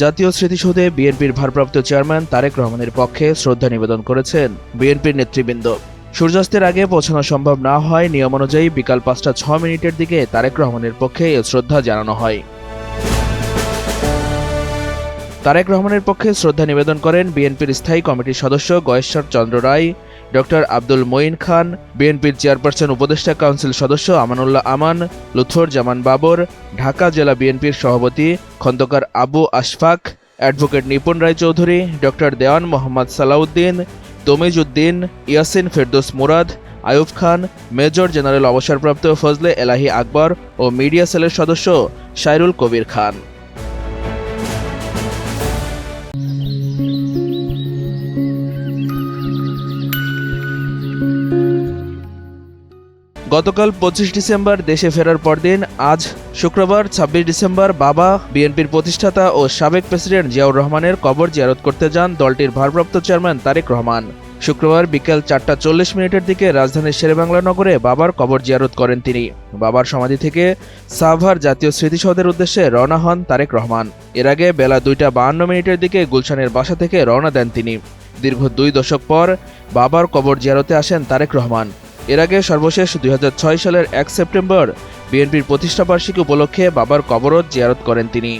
জাতীয় স্মৃতিসৌধে বিএনপির ভারপ্রাপ্ত চেয়ারম্যান তারেক রহমানের পক্ষে শ্রদ্ধা নিবেদন করেছেন বিএনপির নেতৃবৃন্দ। সূর্যাস্তের আগে পৌঁছানো সম্ভব না হয় নিয়ম অনুযায়ী বিকাল 5টা 6 মিনিটের দিকে তারেক রহমানের পক্ষে এ শ্রদ্ধা জানানো হয়। তারেক রহমানের পক্ষে শ্রদ্ধা নিবেদন করেন বিএনপির স্থায়ী কমিটির সদস্য গয়েশ্বর চন্দ্র রায়, ডক্টর আব্দুল মঈন খান, বিএনপির চেয়ারপারসন উপদেষ্টা কাউন্সিল সদস্য আমানুল্লাহ আমান, লুৎফর জামান বাবর, ঢাকা জেলা বিএনপির সভাপতি খন্দকার আবু আশফাক, অ্যাডভোকেট নিপুণ রায় চৌধুরী, ডক্টর দেওয়ান মোহাম্মদ সালাউদ্দিন, তমিজ উদ্দিন, ইয়াসিন ফেরদৌস মুরাদ, আয়ুব খান, মেজর জেনারেল অবসরপ্রাপ্ত ফজলে এলাহি আকবর ও মিডিয়া সেলের সদস্য শায়রুল কবির খান। গতকাল 25 ডিসেম্বর দেশে ফেরার পরদিন আজ শুক্রবার 26 ডিসেম্বর বাবা বিএনপির প্রতিষ্ঠাতা ও সাবেক প্রেসিডেন্ট জিয়াউর রহমানের কবর জিয়ারত করতে যান দলটির ভারপ্রাপ্ত চেয়ারম্যান তারেক রহমান। শুক্রবার বিকেল 4টা 40 মিনিটের দিকে রাজধানীর শেরেবাংলা নগরে বাবার কবর জিয়ারত করেন তিনি। বাবার সমাধি থেকে সাভার জাতীয় স্মৃতিসৌধের উদ্দেশ্যে রওনা হন তারেক রহমান। এর আগে বেলা 2টা 52 মিনিটের দিকে গুলশানের বাসা থেকে রওনা দেন তিনি। দীর্ঘ 2 দশক পর বাবার কবর জিয়ারতে আসেন তারেক রহমান। এর আগে সর্বশেষ 2006 সালের 1 সেপ্টেম্বর বিএনপির প্রতিষ্ঠাবার্ষিকী উপলক্ষে বাবার কবরও জিয়ারত করেন তিনি।